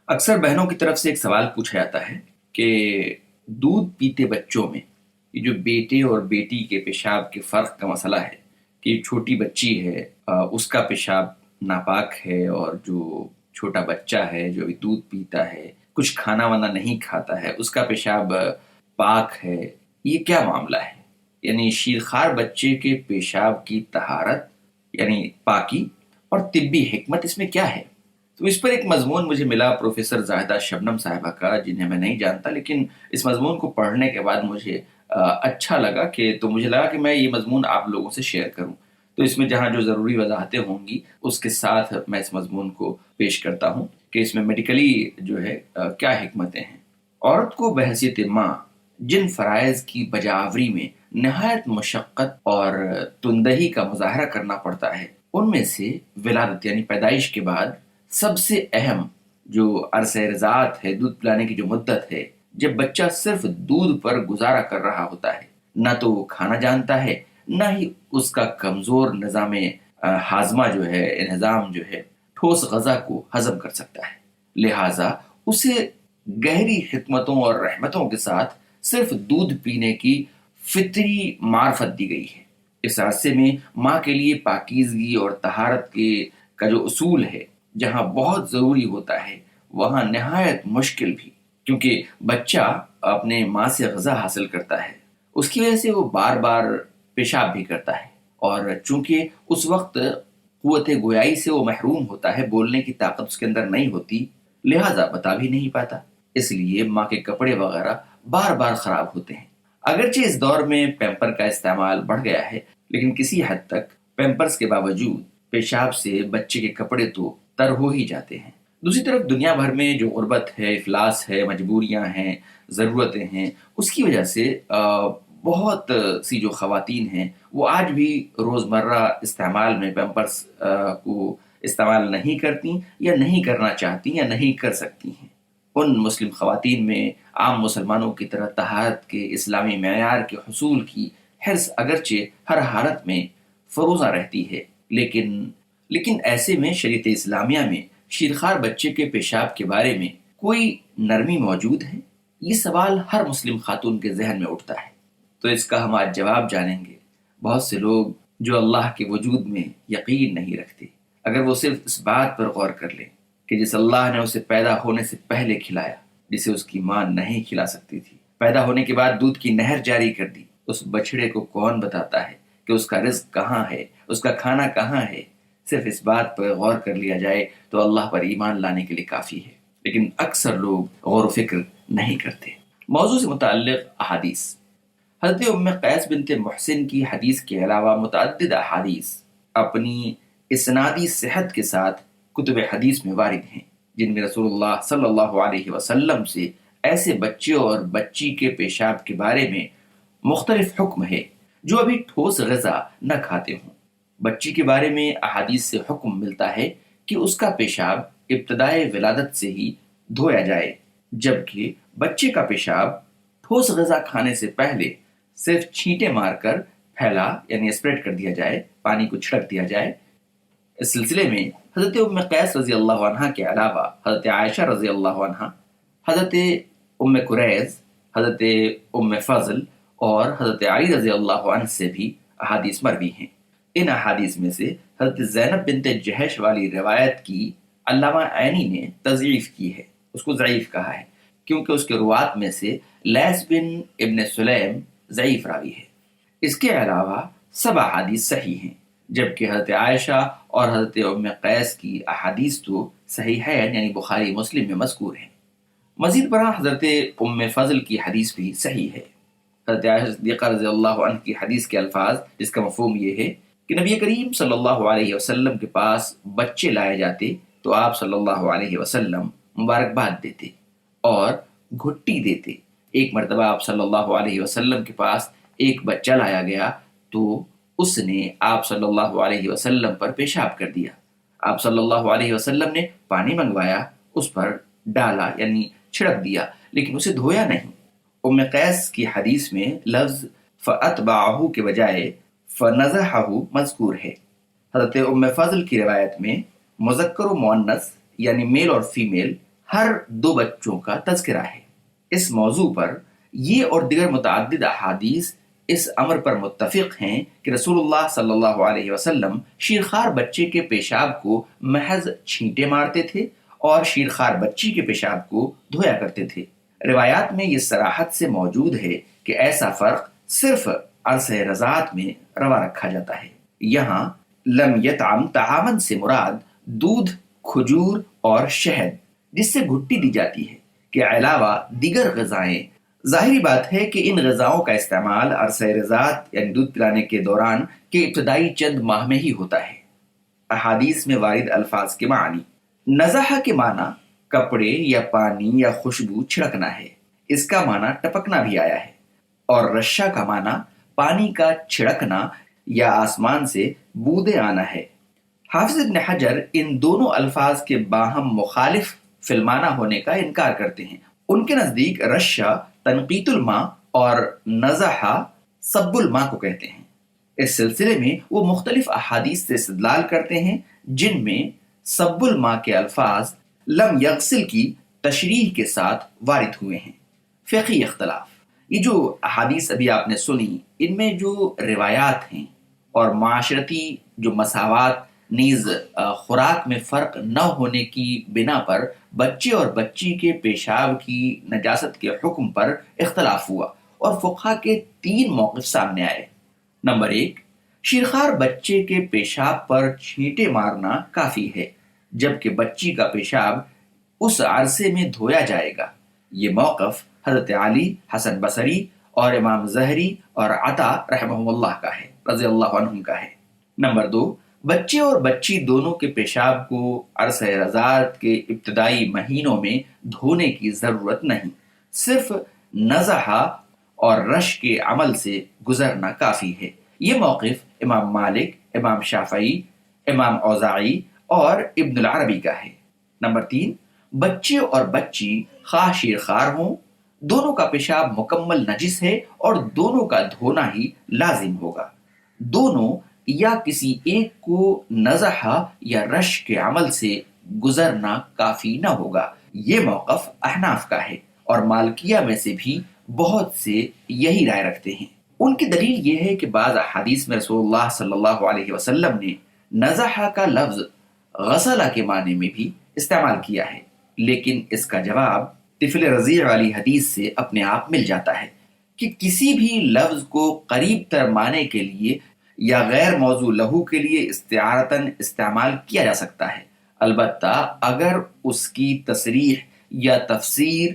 اکثر بہنوں کی طرف سے ایک سوال پوچھا جاتا ہے کہ دودھ پیتے بچوں میں یہ جو بیٹے اور بیٹی کے پیشاب کے فرق کا مسئلہ ہے کہ چھوٹی بچی ہے اس کا پیشاب ناپاک ہے، اور جو چھوٹا بچہ ہے جو ابھی دودھ پیتا ہے، کچھ کھانا وانا نہیں کھاتا ہے، اس کا پیشاب پاک ہے۔ یہ کیا معاملہ ہے؟ یعنی شیرخوار بچے کے پیشاب کی طہارت یعنی پاکی اور طبی حکمت اس میں کیا ہے؟ تو اس پر ایک مضمون مجھے ملا پروفیسر زاہدہ شبنم صاحبہ کا، جنہیں میں نہیں جانتا، لیکن اس مضمون کو پڑھنے کے بعد مجھے اچھا لگا، تو مجھے لگا کہ میں یہ مضمون آپ لوگوں سے شیئر کروں۔ تو اس میں جہاں جو ضروری وضاحتیں ہوں گی اس کے ساتھ میں اس مضمون کو پیش کرتا ہوں کہ اس میں میڈیکلی جو ہے کیا حکمتیں ہیں۔ عورت کو بحیثیت ماں جن فرائض کی بجاوری میں نہایت مشقت اور تندہی کا مظاہرہ کرنا پڑتا ہے، ان میں سے ولادت یعنی پیدائش کے بعد سب سے اہم جو عرصہ رضاعت ہے، دودھ پلانے کی جو مدت ہے، جب بچہ صرف دودھ پر گزارا کر رہا ہوتا ہے، نہ تو وہ کھانا جانتا ہے، نہ ہی اس کا کمزور نظام ہاضمہ جو ہے، نظام جو ہے ٹھوس غذا کو ہضم کر سکتا ہے، لہٰذا اسے گہری حکمتوں اور رحمتوں کے ساتھ صرف دودھ پینے کی فطری معرفت دی گئی ہے۔ اس عرصے میں ماں کے لیے پاکیزگی اور طہارت کا جو اصول ہے جہاں بہت ضروری ہوتا ہے، وہاں نہایت مشکل بھی، کیونکہ بچہ اپنے ماں سے غذا حاصل کرتا ہے، اس کی وجہ سے وہ بار بار پیشاب بھی کرتا ہے، اور چونکہ اس وقت قوت گویائی سے وہ محروم ہوتا ہے، بولنے کی طاقت اس کے اندر نہیں ہوتی، لہٰذا بتا بھی نہیں پاتا، اس لیے ماں کے کپڑے وغیرہ بار بار خراب ہوتے ہیں۔ اگرچہ اس دور میں پیمپر کا استعمال بڑھ گیا ہے، لیکن کسی حد تک پیمپرز کے باوجود پیشاب سے بچے کے کپڑے تو تر ہو ہی جاتے ہیں۔ دوسری طرف دنیا بھر میں جو غربت ہے، افلاس ہے، مجبوریاں ہیں، ضرورتیں ہیں، اس کی وجہ سے بہت سی جو خواتین ہیں وہ آج بھی روزمرہ استعمال میں پیمپرز کو استعمال نہیں کرتی، یا نہیں کرنا چاہتی، یا نہیں کر سکتی ہیں۔ ان مسلم خواتین میں عام مسلمانوں کی طرح طہارت کے اسلامی معیار کے حصول کی حرص اگرچہ ہر حالت میں فروزہ رہتی ہے، لیکن ایسے میں شریعت اسلامیہ میں شیرخوار بچے کے پیشاب کے بارے میں کوئی نرمی موجود ہے؟ یہ سوال ہر مسلم خاتون کے ذہن میں اٹھتا ہے، تو اس کا ہم آج جواب جانیں گے۔ بہت سے لوگ جو اللہ کے وجود میں یقین نہیں رکھتے، اگر وہ صرف اس بات پر غور کر لیں کہ جس اللہ نے اسے پیدا ہونے سے پہلے کھلایا، جسے اس کی ماں نہیں کھلا سکتی تھی، پیدا ہونے کے بعد دودھ کی نہر جاری کر دی، اس بچڑے کو کون بتاتا ہے کہ اس کا رزق کہاں ہے، اس کا کھانا کہاں ہے؟ صرف اس بات پر غور کر لیا جائے تو اللہ پر ایمان لانے کے لیے کافی ہے، لیکن اکثر لوگ غور و فکر نہیں کرتے۔ موضوع سے متعلق احادیث۔ حضرت ام قیس بنت محسن کی حدیث کے علاوہ متعدد احادیث اپنی اسنادی صحت کے ساتھ کتب حدیث میں وارد ہیں، جن میں رسول اللہ صلی اللہ علیہ وسلم سے ایسے بچے اور بچی کے پیشاب کے بارے میں مختلف حکم ہے جو ابھی ٹھوس غذا نہ کھاتے ہوں۔ بچی کے بارے میں احادیث سے حکم ملتا ہے کہ اس کا پیشاب ابتدائے ولادت سے ہی دھویا جائے، جبکہ بچے کا پیشاب ٹھوس غذا کھانے سے پہلے صرف چھینٹے مار کر پھیلا یعنی اسپریڈ کر دیا جائے، پانی کو چھڑک دیا جائے۔ اس سلسلے میں حضرت ام قیس رضی اللہ عنہ کے علاوہ حضرت عائشہ رضی اللہ عنہ، حضرت ام قریظ، حضرت ام فضل اور حضرت علی رضی اللہ عنہ سے بھی احادیث مروی ہیں۔ ان احادیث میں سے حضرت زینب بنت جہش والی روایت کی علامہ عینی نے تضعیف کی ہے، اس کو ضعیف کہا ہے، کیونکہ اس کے روات میں سے لیث بن ابن سلیم ضعیف راوی ہے۔ اس کے علاوہ سب احادیث صحیح ہیں، جبکہ حضرت عائشہ اور حضرت ام قیس کی احادیث تو صحیحین یعنی بخاری مسلم میں مذکور ہیں۔ مزید برآں حضرت ام فضل کی حدیث بھی صحیح ہے۔ حضرت عائشہ صدیقہ رضی اللہ عنہ کی حدیث کے الفاظ، جس کا مفہوم یہ ہے کہ نبی کریم صلی اللہ علیہ وسلم کے پاس بچے لائے جاتے تو آپ صلی اللہ علیہ وسلم مبارکباد دیتے اور گھٹی دیتے۔ ایک مرتبہ آپ صلی اللہ علیہ وسلم کے پاس ایک بچہ لایا گیا تو اس نے آپ صلی اللہ علیہ وسلم پر پیشاب کر دیا۔ آپ صلی اللہ علیہ وسلم نے پانی منگوایا، اس پر ڈالا یعنی چھڑک دیا، لیکن اسے دھویا نہیں۔ ام قیس کی حدیث میں لفظ فَأَتْبَعَهُ کے بجائے فَنَزَحَهُ مذکور ہے۔ حضرت ام فضل کی روایت میں مذکر و مؤنث یعنی میل اور فیمیل ہر 2 بچوں کا تذکرہ ہے۔ اس موضوع پر یہ اور دیگر متعدد احادیث اس امر پر متفق ہیں کہ رسول اللہ صلی اللہ علیہ وسلم شیرخوار بچے کے پیشاب کو محض چھینٹے مارتے تھے اور شیرخوار بچی کے پیشاب کو دھویا کرتے تھے۔ روایات میں یہ صراحت سے موجود ہے کہ ایسا فرق صرف عرصہ رضاعت میں روا رکھا جاتا ہے۔ یہاں لم یطعم طعامن سے مراد دودھ، کھجور اور شہد جس سے گھٹی دی جاتی ہے کے علاوہ دیگر غذائیں۔ ظاہری بات ہے کہ ان غذاؤں کا استعمال عرصہ رضاعت یعنی دودھ پلانے کے دوران کے ابتدائی چند ماہ میں ہی ہوتا ہے۔ احادیث میں وارد الفاظ کے معنی: نزح کے معنی کپڑے یا پانی یا خوشبو چھڑکنا ہے، اس کا معنی ٹپکنا بھی آیا ہے، اور رشا کا معنی پانی کا چھڑکنا یا آسمان سے بوندیں آنا ہے۔ حافظ ابن حجر ان دونوں الفاظ کے باہم مخالف فی المعنی ہونے کا انکار کرتے ہیں۔ ان کے نزدیک رشا تنقیط الماء اور نزحہ صب الماء کو کہتے ہیں۔ اس سلسلے میں وہ مختلف احادیث سے استدلال کرتے ہیں جن میں صب الماء کے الفاظ لم یغسل کی تشریح کے ساتھ وارد ہوئے ہیں۔ فقہی اختلاف: یہ جو احادیث ابھی آپ نے سنی، ان میں جو روایات ہیں اور معاشرتی جو مساوات نیز خوراک میں فرق نہ ہونے کی بنا پر بچے اور بچی کے پیشاب کی نجاست کے حکم پر اختلاف ہوا اور فقہا کے 3 موقف سامنے آئے۔ نمبر 1، شیرخوار بچے کے پیشاب پر چھینٹے مارنا کافی ہے جبکہ بچی کا پیشاب اس عرصے میں دھویا جائے گا۔ یہ موقف حضرت علی، حسن بصری اور امام زہری اور عطا رحمہ اللہ کا ہے، رضی اللہ عنہم کا ہے۔ نمبر 2، بچے اور بچی دونوں کے پیشاب کو عرصہ رضاعت کے ابتدائی مہینوں میں دھونے کی ضرورت نہیں، صرف نزحہ اور رش کے عمل سے گزرنا کافی ہے۔ یہ موقف امام مالک، امام شافعی، امام اوزاعی اور ابن العربی کا ہے۔ نمبر 3، بچے اور بچی خواہ شیرخوار ہوں، دونوں کا پیشاب مکمل نجس ہے اور دونوں کا دھونا ہی لازم ہوگا۔ دونوں یا کسی ایک کو نزحہ یا رش کے عمل سے گزرنا کافی نہ ہوگا۔ یہ موقف احناف کا ہے اور مالکیہ میں سے بھی بہت سے یہی رائے رکھتے ہیں۔ ان کی دلیل یہ ہے کہ بعض احادیث میں رسول اللہ صلی اللہ علیہ وسلم نے نزحہ کا لفظ غسلہ کے معنی میں بھی استعمال کیا ہے، لیکن اس کا جواب طفل رضیع والی حدیث سے اپنے آپ مل جاتا ہے کہ کسی بھی لفظ کو قریب تر معنی کے لیے یا غیر موضوع لہو کے لیے استعارتاً استعمال کیا جا سکتا ہے، البتہ اگر اس کی تصریح یا تفسیر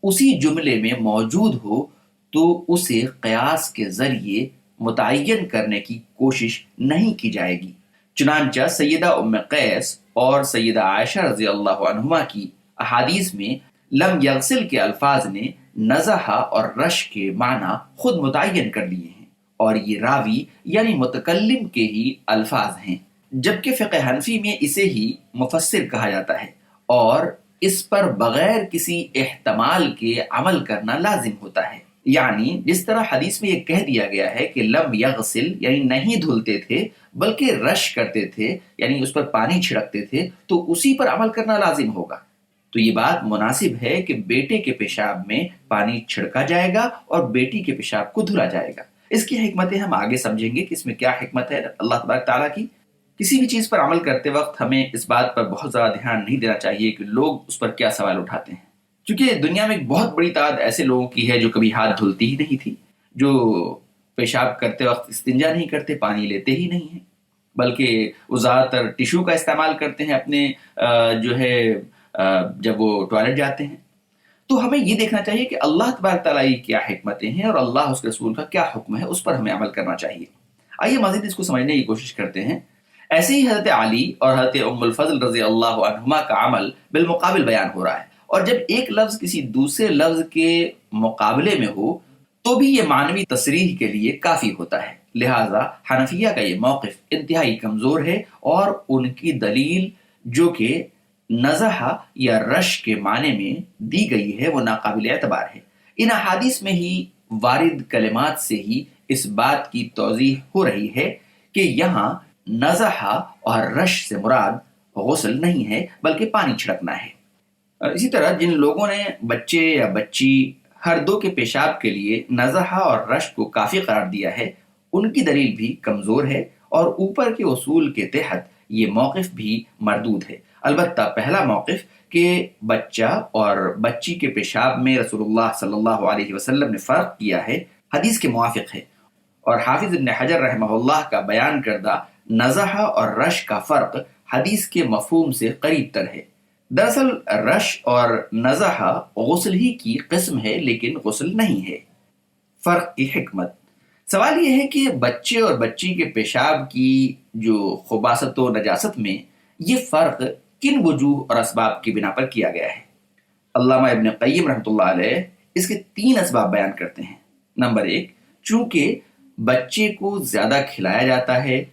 اسی جملے میں موجود ہو تو اسے قیاس کے ذریعے متعین کرنے کی کوشش نہیں کی جائے گی۔ چنانچہ سیدہ ام قیس اور سیدہ عائشہ رضی اللہ عنہما کی احادیث میں لم یغسل کے الفاظ نے نزحہ اور رش کے معنی خود متعین کر لیے ہیں اور یہ راوی یعنی متکلم کے ہی الفاظ ہیں، جبکہ فقہ حنفی میں اسے ہی مفسر کہا جاتا ہے اور اس پر بغیر کسی احتمال کے عمل کرنا لازم ہوتا ہے۔ یعنی جس طرح حدیث میں یہ کہہ دیا گیا ہے کہ لم یغسل یعنی نہیں دھلتے تھے بلکہ رش کرتے تھے یعنی اس پر پانی چھڑکتے تھے، تو اسی پر عمل کرنا لازم ہوگا۔ تو یہ بات مناسب ہے کہ بیٹے کے پیشاب میں پانی چھڑکا جائے گا اور بیٹی کے پیشاب کو دھلا جائے گا۔ اس کی حکمتیں ہم آگے سمجھیں گے کہ اس میں کیا حکمت ہے اللہ تبارک تعالیٰ کی۔ کسی بھی چیز پر عمل کرتے وقت ہمیں اس بات پر بہت زیادہ دھیان نہیں دینا چاہیے کہ لوگ اس پر کیا سوال اٹھاتے ہیں، کیونکہ دنیا میں ایک بہت بڑی تعداد ایسے لوگوں کی ہے جو کبھی ہاتھ دھلتی ہی نہیں تھی، جو پیشاب کرتے وقت استنجا نہیں کرتے، پانی لیتے ہی نہیں ہیں، بلکہ وہ زیادہ تر ٹیشو کا استعمال کرتے ہیں اپنے جو ہے جب وہ ٹوائلٹ جاتے ہیں۔ تو ہمیں یہ دیکھنا چاہیے کہ اللہ تبارک تعالیٰ کی کیا حکمتیں ہیں اور اللہ اس کے رسول کا کیا حکم ہے، اس پر ہمیں عمل کرنا چاہیے۔ آئیے مزید اس کو سمجھنے کی کوشش کرتے ہیں۔ ایسے ہی حضرت علی اور حضرت ام الفضل رضی اللہ عنہما کا عمل بالمقابل بیان ہو رہا ہے، اور جب ایک لفظ کسی دوسرے لفظ کے مقابلے میں ہو تو بھی یہ معنوی تصریح کے لیے کافی ہوتا ہے۔ لہٰذا حنفیہ کا یہ موقف انتہائی کمزور ہے اور ان کی دلیل جو کہ نزحہ یا رش کے معنی میں دی گئی ہے وہ ناقابل اعتبار ہے۔ ان احادیث میں ہی وارد کلمات سے ہی اس بات کی توضیح ہو رہی ہے کہ یہاں نزحہ اور رش سے مراد غسل نہیں ہے بلکہ پانی چھڑکنا ہے۔ اسی طرح جن لوگوں نے بچے یا بچی ہر دو کے پیشاب کے لیے نزحہ اور رشک کو کافی قرار دیا ہے، ان کی دلیل بھی کمزور ہے، اور اوپر کے اصول کے تحت یہ موقف بھی مردود ہے۔ البتہ پہلا موقف کہ بچہ اور بچی کے پیشاب میں رسول اللہ صلی اللہ علیہ وسلم نے فرق کیا ہے، حدیث کے موافق ہے، اور حافظ ابن حجر رحمہ اللہ کا بیان کردہ نزحہ اور رش کا فرق حدیث کے مفہوم سے قریب تر ہے۔ دراصل رش اور نزحہ غسل ہی کی قسم ہے، لیکن غسل نہیں ہے۔ فرق کی حکمت، سوال یہ ہے کہ بچے اور بچی کے پیشاب کی جو خباثت و نجاست میں یہ فرق کن وجوہ اور اسباب کی بنا پر کیا گیا ہے؟ علامہ ابن قیم رحمۃ اللہ علیہ اس کے 3 اسباب بیان کرتے ہیں۔ نمبر 1، چونکہ بچے کو زیادہ کھلایا جاتا ہے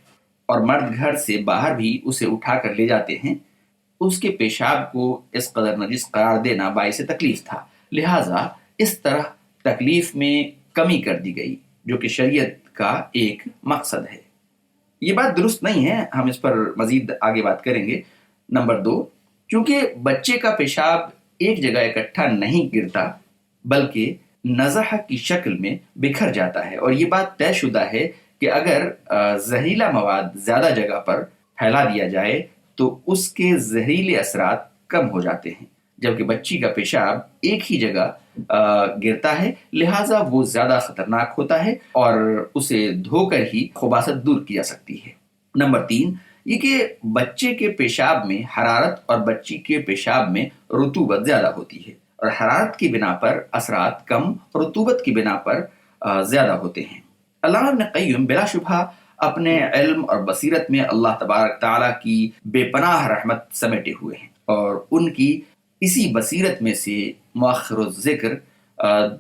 اور مرد گھر سے باہر بھی اسے اٹھا کر لے جاتے ہیں، اس کے پیشاب کو اس قدر نجس قرار دینا باعث تکلیف تھا، لہٰذا اس طرح تکلیف میں کمی کر دی گئی، جو کہ شریعت کا ایک مقصد ہے۔ یہ بات درست نہیں ہے، ہم اس پر مزید آگے بات کریں گے۔ نمبر 2، چونکہ بچے کا پیشاب ایک جگہ اکٹھا نہیں گرتا بلکہ نزحہ کی شکل میں بکھر جاتا ہے، اور یہ بات طے شدہ ہے کہ اگر زہریلا مواد زیادہ جگہ پر پھیلا دیا جائے تو اس کے زہریلے اثرات کم ہو جاتے ہیں، جبکہ بچی کا پیشاب ایک ہی جگہ گرتا ہے، لہٰذا وہ زیادہ خطرناک ہوتا ہے اور اسے دھو کر ہی خباثت دور کی جا سکتی ہے۔ نمبر 3، یہ کہ بچے کے پیشاب میں حرارت اور بچی کے پیشاب میں رطوبت زیادہ ہوتی ہے، اور حرارت کی بنا پر اثرات کم، رطوبت کی بنا پر زیادہ ہوتے ہیں۔ علامہ ابن قیم بلا شبہ اپنے علم اور بصیرت میں اللہ تبارک تعالیٰ کی بے پناہ رحمت سمیٹے ہوئے ہیں، اور ان کی اسی بصیرت میں سے مؤخر الذکر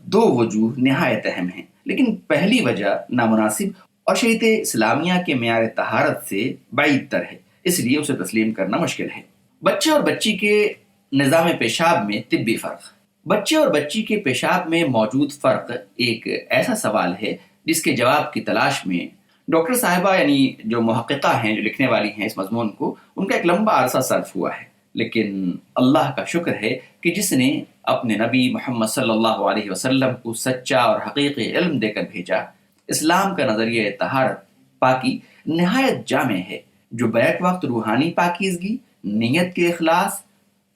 2 وجوہ نہایت اہم ہیں، لیکن پہلی وجہ نامناسب اور شریعت اسلامیہ کے معیار طہارت سے بعید تر ہے، اس لیے اسے تسلیم کرنا مشکل ہے۔ بچے اور بچی کے نظام پیشاب میں طبی فرق، بچے اور بچی کے پیشاب میں موجود فرق ایک ایسا سوال ہے جس کے جواب کی تلاش میں ڈاکٹر صاحبہ یعنی جو محققہ ہیں، جو لکھنے والی ہیں اس مضمون کو، ان کا ایک لمبا عرصہ صرف ہوا ہے، لیکن اللہ کا شکر ہے کہ جس نے اپنے نبی محمد صلی اللہ علیہ وسلم کو سچا اور حقیقی علم دے کر بھیجا۔ اسلام کا نظریہ طہارت پاکی نہایت جامع ہے، جو بیک وقت روحانی پاکیزگی، نیت کے اخلاص،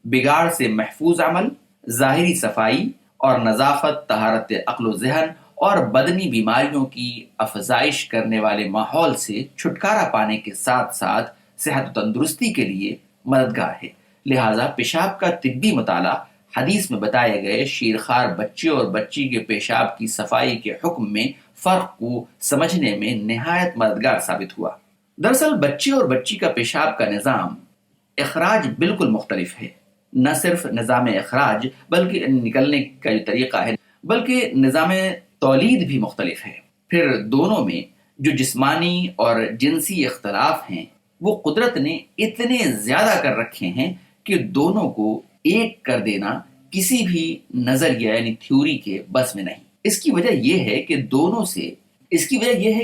بگاڑ سے محفوظ عمل، ظاہری صفائی اور نظافت، طہارت عقل و ذہن اور بدنی بیماریوں کی افزائش کرنے والے ماحول سے چھٹکارا پانے کے ساتھ ساتھ صحت و تندرستی کے لیے مددگار ہے۔ لہٰذا پیشاب کا طبی مطالعہ حدیث میں بتائے گئے شیرخوار بچے اور بچی کے پیشاب کی صفائی کے حکم میں فرق کو سمجھنے میں نہایت مددگار ثابت ہوا۔ دراصل بچے اور بچی کا پیشاب کا نظام اخراج بالکل مختلف ہے، نہ صرف نظام اخراج بلکہ نکلنے کا جو طریقہ ہے، بلکہ نظام تولید بھی مختلف ہے۔ پھر دونوں میں جو جسمانی اور جنسی اختلاف ہیں وہ قدرت نے اتنے زیادہ کر رکھے ہیں کہ دونوں کو ایک کر دینا کسی بھی نظریہ یعنی تھیوری کے بس میں نہیں۔ اس کی وجہ یہ ہے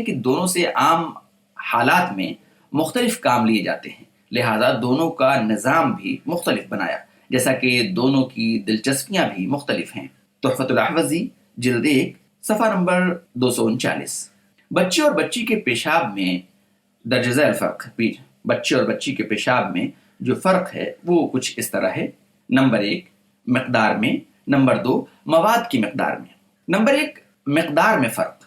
کہ دونوں سے عام حالات میں مختلف کام لیے جاتے ہیں، لہذا دونوں کا نظام بھی مختلف بنایا، جیسا کہ دونوں کی دلچسپیاں بھی مختلف ہیں۔ تحفۃ الاحوذی جلد 1 صفحہ نمبر 239۔ بچے اور بچی کے پیشاب میں درج ذیل فرق، بچے اور بچی کے پیشاب میں جو فرق ہے وہ کچھ اس طرح ہے۔ نمبر 1 مقدار میں، نمبر 2 مواد کی مقدار میں۔ نمبر 1 مقدار میں فرق،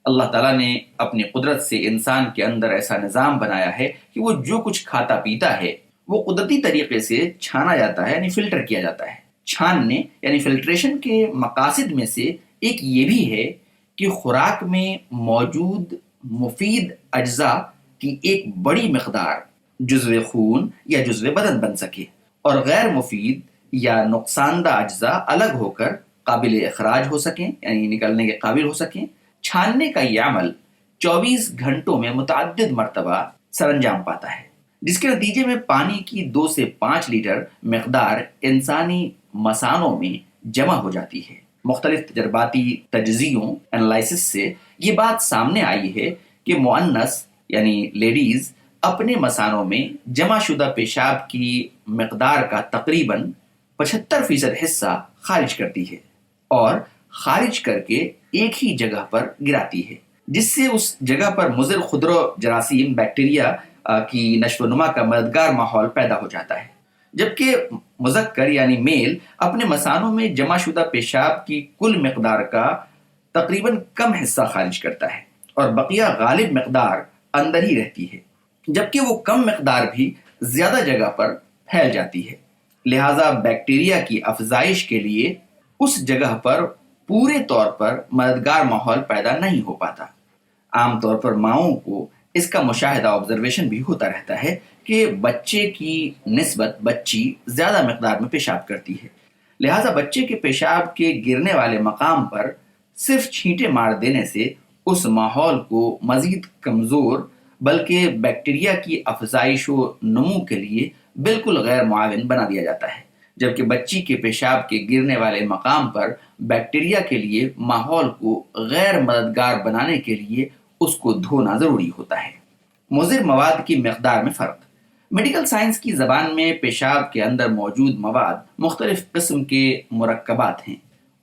اللہ تعالیٰ نے اپنی قدرت سے انسان کے اندر ایسا نظام بنایا ہے کہ وہ جو کچھ کھاتا پیتا ہے وہ قدرتی طریقے سے چھانا جاتا ہے، یعنی فلٹر کیا جاتا ہے۔ چھاننے یعنی فلٹریشن کے مقاصد میں سے ایک یہ بھی ہے کہ خوراک میں موجود مفید اجزاء کی ایک بڑی مقدار جزو خون یا جزو بدن بن سکے، اور غیر مفید یا نقصان دہ اجزاء الگ ہو کر قابل اخراج ہو سکیں، یعنی نکلنے کے قابل ہو سکیں۔ چھاننے کا یہ عمل 24 گھنٹوں میں متعدد مرتبہ سر انجام پاتا ہے، جس کے نتیجے میں پانی کی 2 سے 5 لیٹر مقدار انسانی مثانوں میں جمع ہو جاتی ہے۔ مختلف تجرباتی تجزیوں انالائسس سے یہ بات سامنے آئی ہے کہ مؤنث یعنی لیڈیز اپنے مثانوں میں جمع شدہ پیشاب کی مقدار کا تقریباً 75% حصہ خارج کرتی ہے اور خارج کر کے ایک ہی جگہ پر گراتی ہے، جس سے اس جگہ پر مضر خودرو جراثیم بیکٹیریا کی نشو و نما کا مددگار ماحول پیدا ہو جاتا ہے، جبکہ مذکر یعنی میل اپنے مثانوں میں جمع شدہ پیشاب کی کل مقدار کا تقریباً کم حصہ خارج کرتا ہے اور بقیہ غالب مقدار اندر ہی رہتی ہے، جبکہ وہ کم مقدار بھی زیادہ جگہ پر پھیل جاتی ہے، لہذا بیکٹیریا کی افزائش کے لیے اس جگہ پر پورے طور پر مددگار ماحول پیدا نہیں ہو پاتا۔ عام طور پر ماؤں کو اس کا مشاہدہ آبزرویشن بھی ہوتا رہتا ہے کہ بچے کی نسبت بچی زیادہ مقدار میں پیشاب کرتی ہے، لہذا بچے کے پیشاب کے گرنے والے مقام پر صرف چھینٹے مار دینے سے اس ماحول کو مزید کمزور بلکہ بیکٹیریا کی افزائش و نمو کے لیے بالکل غیر معاون بنا دیا جاتا ہے، جبکہ بچی کے پیشاب کے گرنے والے مقام پر بیکٹیریا کے لیے ماحول کو غیر مددگار بنانے کے لیے اس کو دھونا ضروری ہوتا ہے۔ مضر مواد کی مقدار میں فرق۔ میڈیکل سائنس کی زبان میں پیشاب کے اندر موجود مواد مختلف قسم کے مرکبات ہیں،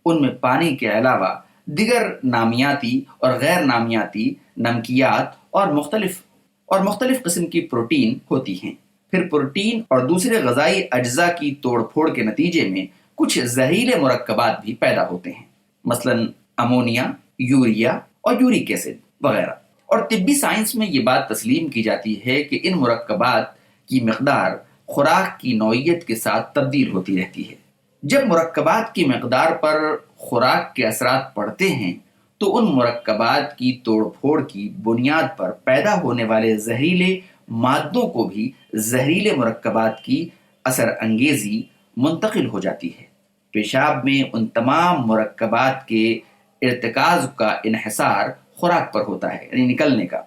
ان میں پانی کے علاوہ دیگر نامیاتی اور غیر نامیاتی نمکیات اور مختلف قسم کی پروٹین ہوتی ہیں۔ پھر پروٹین اور دوسرے غذائی اجزاء کی توڑ پھوڑ کے نتیجے میں کچھ زہریلے مرکبات بھی پیدا ہوتے ہیں، مثلا امونیا، یوریا اور یورک ایسڈ وغیرہ، اور طبی سائنس میں یہ بات تسلیم کی جاتی ہے کہ ان مرکبات کی مقدار خوراک کی نوعیت کے ساتھ تبدیل ہوتی رہتی ہے۔ جب مرکبات کی مقدار پر خوراک کے اثرات پڑتے ہیں تو ان مرکبات کی توڑ پھوڑ کی بنیاد پر پیدا ہونے والے زہریلے مادوں کو بھی زہریلے مرکبات کی اثر انگیزی منتقل ہو جاتی ہے۔ پیشاب میں ان تمام مرکبات کے ارتکاز کا انحصار خوراک پر ہوتا ہے، یعنی نکلنے کا۔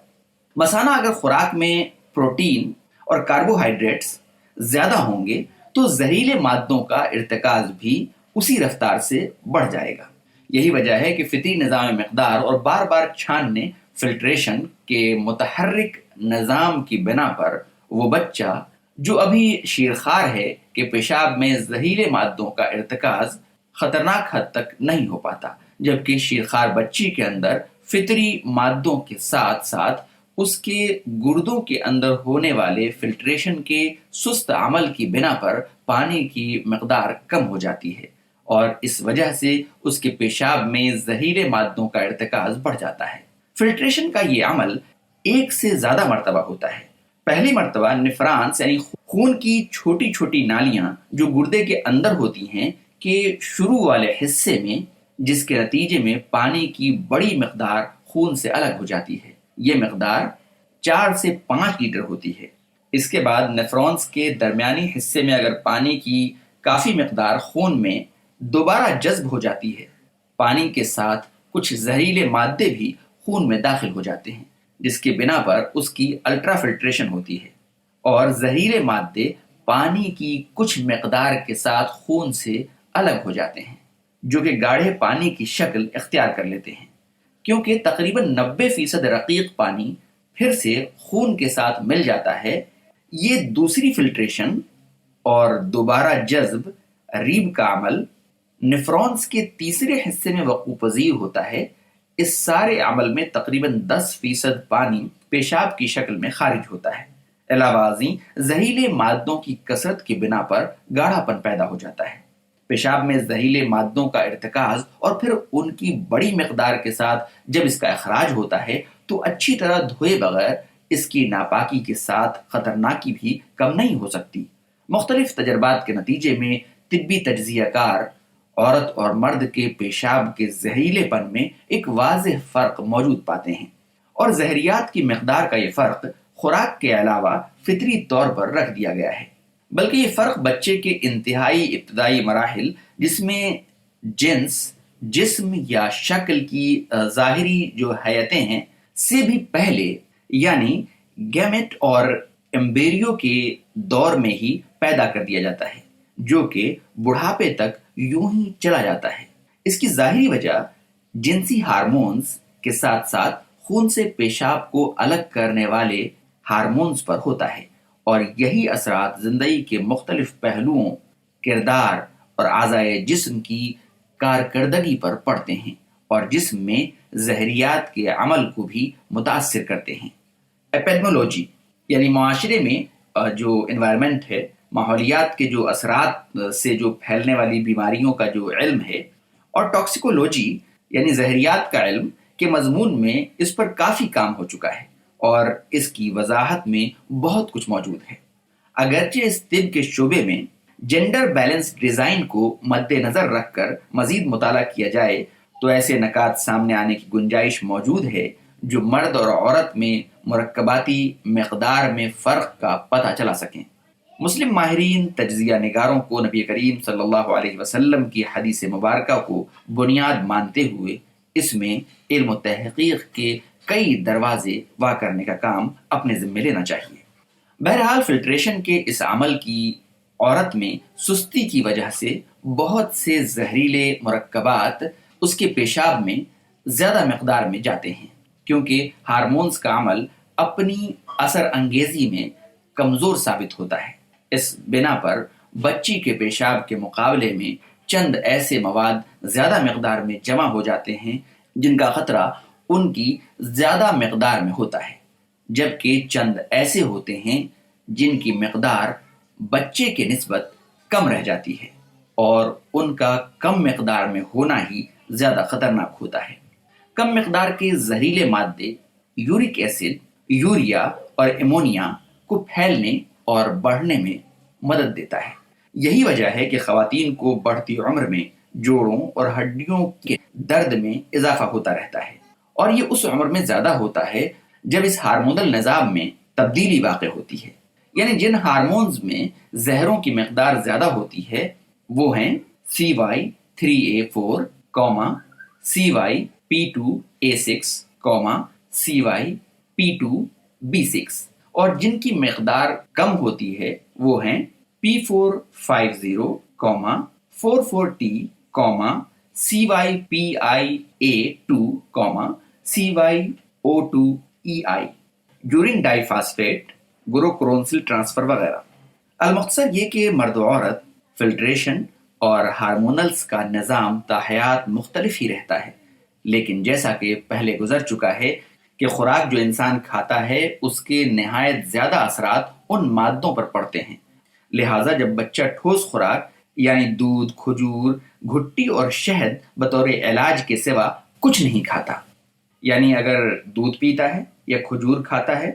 مثانہ اگر خوراک میں پروٹین اور کاربوہائیڈریٹس زیادہ ہوں گے تو زہریلے مادوں کا ارتکاز بھی اسی رفتار سے بڑھ جائے گا۔ یہی وجہ ہے کہ فطری نظام مقدار اور بار بار چھاننے فلٹریشن کے متحرک نظام کی بنا پر وہ بچہ جو ابھی شیرخوار ہے کہ پیشاب میں زہریلے مادوں کا ارتکاز خطرناک حد تک نہیں ہو پاتا، جبکہ شیرخوار بچی کے اندر فطری مادوں کے ساتھ ساتھ اس کے گردوں کے اندر ہونے والے فلٹریشن کے سست عمل کی بنا پر پانی کی مقدار کم ہو جاتی ہے، اور اس وجہ سے اس کے پیشاب میں زہریلے مادوں کا ارتکاز بڑھ جاتا ہے۔ فلٹریشن کا یہ عمل ایک سے زیادہ مرتبہ ہوتا ہے۔ پہلی مرتبہ نفرانس یعنی خون کی چھوٹی چھوٹی نالیاں جو گردے کے اندر ہوتی ہیں کہ شروع والے حصے میں، جس کے نتیجے میں پانی کی بڑی مقدار خون سے الگ ہو جاتی ہے، یہ مقدار 4 سے 5 لیٹر ہوتی ہے۔ اس کے بعد نیفرونز کے درمیانی حصے میں اگر پانی کی کافی مقدار خون میں دوبارہ جذب ہو جاتی ہے، پانی کے ساتھ کچھ زہریلے مادے بھی خون میں داخل ہو جاتے ہیں، جس کے بنا پر اس کی الٹرا فلٹریشن ہوتی ہے، اور زہریلے مادے پانی کی کچھ مقدار کے ساتھ خون سے الگ ہو جاتے ہیں، جو کہ گاڑھے پانی کی شکل اختیار کر لیتے ہیں۔ کیونکہ تقریباً 90% رقیق پانی پھر سے خون کے ساتھ مل جاتا ہے، یہ دوسری فلٹریشن اور دوبارہ جذب ریب کا عمل نیفرونز کے تیسرے حصے میں وقوع پذیر ہوتا ہے۔ اس سارے عمل میں تقریباً 10% پانی پیشاب کی شکل میں خارج ہوتا ہے۔ علاوہ ازیں زہریلے مادوں کی کثرت کی بنا پر گاڑھا پن پیدا ہو جاتا ہے۔ پیشاب میں زہریلے مادوں کا ارتکاز اور پھر ان کی بڑی مقدار کے ساتھ جب اس کا اخراج ہوتا ہے تو اچھی طرح دھوئے بغیر اس کی ناپاکی کے ساتھ خطرناکی بھی کم نہیں ہو سکتی۔ مختلف تجربات کے نتیجے میں طبی تجزیہ کار عورت اور مرد کے پیشاب کے زہریلے پن میں ایک واضح فرق موجود پاتے ہیں، اور زہریات کی مقدار کا یہ فرق خوراک کے علاوہ فطری طور پر رکھ دیا گیا ہے، بلکہ یہ فرق بچے کے انتہائی ابتدائی مراحل جس میں جنس، جسم یا شکل کی ظاہری جو حیتیں ہیں سے بھی پہلے، یعنی گیمٹ اور ایمبریو کے دور میں ہی پیدا کر دیا جاتا ہے، جو کہ بڑھاپے تک یوں ہی چلا جاتا ہے۔ اس کی ظاہری وجہ جنسی ہارمونز کے ساتھ ساتھ خون سے پیشاب کو الگ کرنے والے ہارمونز پر ہوتا ہے، اور یہی اثرات زندگی کے مختلف پہلوؤں، کردار اور اعضائے جسم کی کارکردگی پر پڑتے ہیں اور جسم میں زہریات کے عمل کو بھی متاثر کرتے ہیں۔ ایپیڈمولوجی یعنی معاشرے میں جو انوائرمنٹ ہے، ماحولیات کے جو اثرات سے جو پھیلنے والی بیماریوں کا جو علم ہے، اور ٹاکسیکولوجی یعنی زہریات کا علم کے مضمون میں اس پر کافی کام ہو چکا ہے اور اس کی وضاحت میں بہت کچھ موجود ہے۔ اگرچہ اس طب کے شعبے میں جینڈر بیلنس ڈیزائن کو مد نظر رکھ کر مزید مطالعہ کیا جائے تو ایسے نکات سامنے آنے کی گنجائش موجود ہے جو مرد اور عورت میں مرکباتی مقدار میں فرق کا پتہ چلا سکیں۔ مسلم ماہرین تجزیہ نگاروں کو نبی کریم صلی اللہ علیہ وسلم کی حدیث مبارکہ کو بنیاد مانتے ہوئے اس میں علم و تحقیق کے کئی دروازے وا کرنے کا کام اپنے ذمے لینا چاہیے۔ بہرحال فلٹریشن کے اس عمل کی عورت میں سستی کی وجہ سے بہت سے زہریلے مرکبات اس کے پیشاب میں زیادہ مقدار میں جاتے ہیں، کیونکہ ہارمونز کا عمل اپنی اثر انگیزی میں کمزور ثابت ہوتا ہے۔ اس بنا پر بچی کے پیشاب کے مقابلے میں چند ایسے مواد زیادہ مقدار میں جمع ہو جاتے ہیں جن کا خطرہ ان کی زیادہ مقدار میں ہوتا ہے، جبکہ چند ایسے ہوتے ہیں جن کی مقدار بچے کے نسبت کم رہ جاتی ہے اور ان کا کم مقدار میں ہونا ہی زیادہ خطرناک ہوتا ہے۔ کم مقدار کے زہریلے مادے یورک ایسڈ، یوریا اور امونیا کو پھیلنے اور بڑھنے میں مدد دیتا ہے۔ یہی وجہ ہے کہ خواتین کو بڑھتی عمر میں جوڑوں اور ہڈیوں کے درد میں اضافہ ہوتا رہتا ہے، اور یہ اس عمر میں زیادہ ہوتا ہے جب اس ہارمونل نظام میں تبدیلی واقع ہوتی ہے۔ یعنی جن ہارمونز میں زہروں کی مقدار زیادہ ہوتی ہے وہ ہیں CY3A4, CYP2A6, CYP2B6، اور جن کی مقدار کم ہوتی ہے وہ ہیں P450, 44T, CYPIA2, CYO2EI، uridine diphosphate, glucuronosyl transfer وغیرہ۔ المختصر یہ کہ مرد و عورت فلٹریشن اور ہارمونلز کا نظام تاحیات مختلف ہی رہتا ہے، لیکن جیسا کہ پہلے گزر چکا ہے کہ خوراک جو انسان کھاتا ہے اس کے نہایت زیادہ اثرات ان مادوں پر پڑتے ہیں۔ لہٰذا جب بچہ ٹھوس خوراک یعنی دودھ، کھجور، گھٹی اور شہد بطور علاج کے سوا کچھ نہیں کھاتا، یعنی اگر دودھ پیتا ہے یا کھجور کھاتا ہے،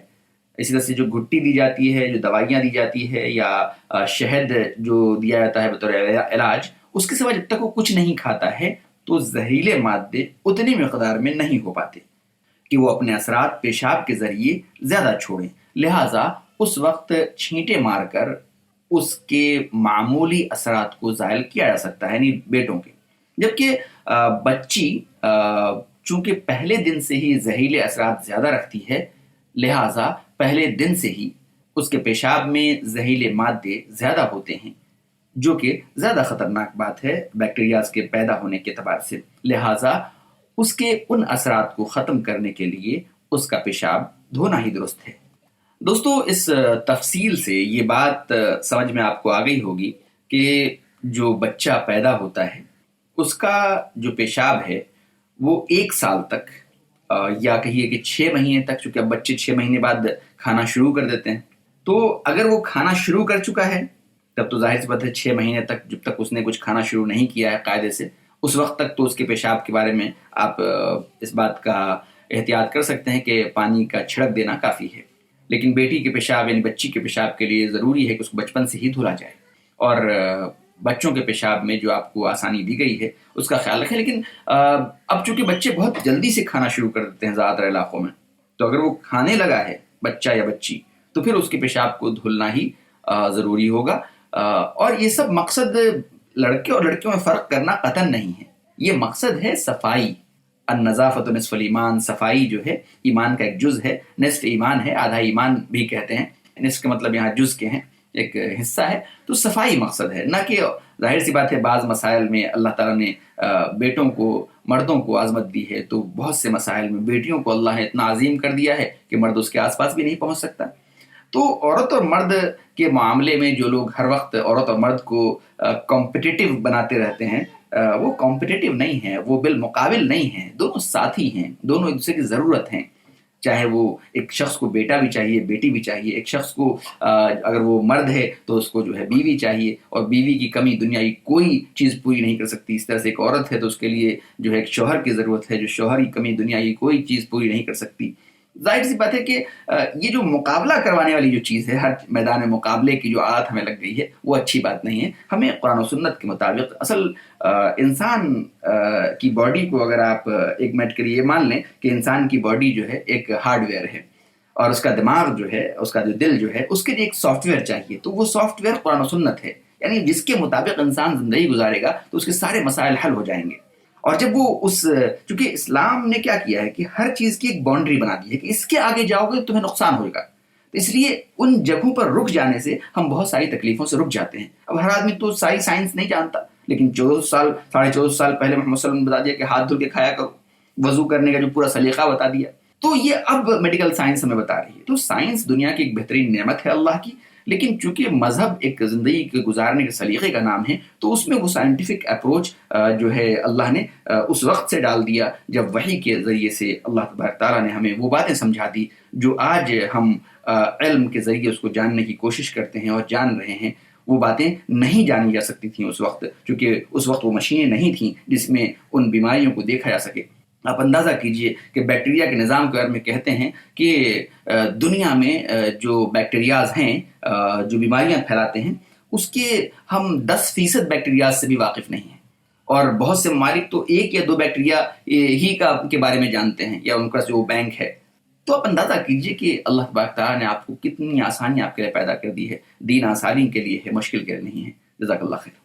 اسی طرح سے جو گھٹی دی جاتی ہے، جو دوائیاں دی جاتی ہے، یا شہد جو دیا جاتا ہے بطور علاج، اس کے سوا جب تک وہ کچھ نہیں کھاتا ہے تو زہریلے مادے اتنی مقدار میں نہیں ہو پاتے کہ وہ اپنے اثرات پیشاب کے ذریعے زیادہ چھوڑیں۔ لہٰذا اس وقت چھینٹے مار کر اس کے معمولی اثرات کو زائل کیا جا سکتا ہے، یعنی بیٹوں کے۔ جبکہ بچی چونکہ پہلے دن سے ہی زہریلے اثرات زیادہ رکھتی ہے، لہٰذا پہلے دن سے ہی اس کے پیشاب میں زہریلے مادے زیادہ ہوتے ہیں، جو کہ زیادہ خطرناک بات ہے بیکٹیریاز کے پیدا ہونے کے اعتبار سے۔ لہٰذا اس کے ان اثرات کو ختم کرنے کے لیے اس کا پیشاب دھونا ہی درست ہے۔ دوستو، اس تفصیل سے یہ بات سمجھ میں آپ کو آ گئی ہوگی کہ جو بچہ پیدا ہوتا ہے اس کا جو پیشاب ہے وہ 1 سال تک یا کہیے کہ 6 مہینے تک، چونکہ اب بچے 6 مہینے بعد کھانا شروع کر دیتے ہیں، تو اگر وہ کھانا شروع کر چکا ہے تب تو ظاہر سی بات ہے 6 مہینے تک جب تک اس نے کچھ کھانا شروع نہیں کیا ہے قاعدے سے، اس وقت تک تو اس کے پیشاب کے بارے میں آپ اس بات کا احتیاط کر سکتے ہیں کہ پانی کا چھڑک دینا کافی ہے۔ لیکن بیٹی کے پیشاب یعنی بچی کے پیشاب کے لیے ضروری ہے کہ اس کو بچپن سے ہی دھلا جائے، اور بچوں کے پیشاب میں جو آپ کو آسانی دی گئی ہے اس کا خیال رکھیں۔ لیکن اب چونکہ بچے بہت جلدی سے کھانا شروع کر دیتے ہیں زیادہ تر علاقوں میں، تو اگر وہ کھانے لگا ہے بچہ یا بچی تو پھر اس کے پیشاب کو دھلنا ہی ضروری ہوگا۔ اور یہ سب مقصد لڑکے اور لڑکیوں میں فرق کرنا قطعاً نہیں ہے، یہ مقصد ہے صفائی۔ النظافت نصف الایمان، صفائی جو ہے ایمان کا ایک جز ہے، نصف ایمان ہے، آدھا ایمان بھی کہتے ہیں، نصف کا مطلب یہاں جز کے ہیں، ایک حصہ ہے، تو صفائی مقصد ہے، نہ کہ ظاہر سی بات ہے بعض مسائل میں اللہ تعالیٰ نے بیٹوں کو مردوں کو عظمت دی ہے، تو بہت سے مسائل میں بیٹیوں کو اللہ نے اتنا عظیم کر دیا ہے کہ مرد اس کے آس پاس بھی نہیں پہنچ سکتا۔ تو عورت اور مرد کے معاملے میں جو لوگ ہر وقت عورت اور مرد کو کمپٹیٹیو بناتے رہتے ہیں، وہ کمپٹیٹیو نہیں ہیں، وہ بالمقابل نہیں ہیں، دونوں ساتھی ہیں، دونوں ایک دوسرے کی ضرورت ہیں. چاہے وہ ایک شخص کو بیٹا بھی چاہیے، بیٹی بھی چاہیے، ایک شخص کو اگر وہ مرد ہے تو اس کو جو ہے بیوی چاہیے، اور بیوی کی کمی دنیا کی کوئی چیز پوری نہیں کر سکتی. اس طرح سے ایک عورت ہے تو اس کے لیے جو ہے ایک شوہر کی ضرورت ہے، جو شوہر کی کمی دنیا کی کوئی چیز پوری نہیں کر سکتی. ظاہر سی بات ہے کہ یہ جو مقابلہ کروانے والی جو چیز ہے، ہر میدان مقابلے کی جو عادت ہمیں لگ گئی ہے، وہ اچھی بات نہیں ہے. ہمیں قرآن و سنت کے مطابق اصل انسان کی باڈی کو، اگر آپ ایک منٹ کے لیے مان لیں کہ انسان کی باڈی جو ہے ایک ہارڈ ویئر ہے، اور اس کا دماغ جو ہے، اس کا جو دل جو ہے، اس کے لیے ایک سافٹ ویئر چاہیے. تو وہ سافٹ ویئر قرآن و سنت ہے، یعنی جس کے مطابق انسان زندگی گزارے گا تو اس کے سارے مسائل حل ہو جائیں گے. اور جب وہ چونکہ اسلام نے کیا کیا ہے کہ ہر چیز کی ایک باؤنڈری بنا دی ہے کہ اس کے آگے جاؤ گے تو تمہیں نقصان ہوگا. اس لیے ان جگہوں پر رک جانے سے ہم بہت ساری تکلیفوں سے رک جاتے ہیں. اب ہر آدمی تو ساری سائنس نہیں جانتا، لیکن 14 سال پہلے محمد صلی اللہ علیہ وسلم نے بتا دیا کہ ہاتھ دھل کے کھایا کرو، وضو کرنے کا جو پورا سلیقہ بتا دیا. تو یہ اب میڈیکل سائنس ہمیں بتا رہی ہے. تو سائنس دنیا کی ایک بہترین نعمت ہے اللہ کی، لیکن چونکہ مذہب ایک زندگی کے گزارنے کے سلیقے کا نام ہے، تو اس میں وہ سائنٹیفک اپروچ جو ہے اللہ نے اس وقت سے ڈال دیا جب وحی کے ذریعے سے اللہ تبارک تعالیٰ نے ہمیں وہ باتیں سمجھا دی جو آج ہم علم کے ذریعے اس کو جاننے کی کوشش کرتے ہیں اور جان رہے ہیں. وہ باتیں نہیں جانی جا سکتی تھیں اس وقت، کیونکہ اس وقت وہ مشینیں نہیں تھیں جس میں ان بیماریوں کو دیکھا جا سکے. آپ اندازہ کیجئے کہ بیکٹیریا کے نظام کے بارے میں کہتے ہیں کہ دنیا میں جو بیکٹیریاز ہیں جو بیماریاں پھیلاتے ہیں، اس کے ہم 10% بیکٹیریاز سے بھی واقف نہیں ہیں، اور بہت سے ممالک تو 1 یا 2 بیکٹیریا ہی کے بارے میں جانتے ہیں، یا ان کا جو بینک ہے. تو آپ اندازہ کیجئے کہ اللہ تبارک تعالیٰ نے آپ کو کتنی آسانی آپ کے لیے پیدا کر دی ہے. دین آسانی کے لیے ہے، مشکل کے لیے نہیں ہے. جزاک اللہ خیر.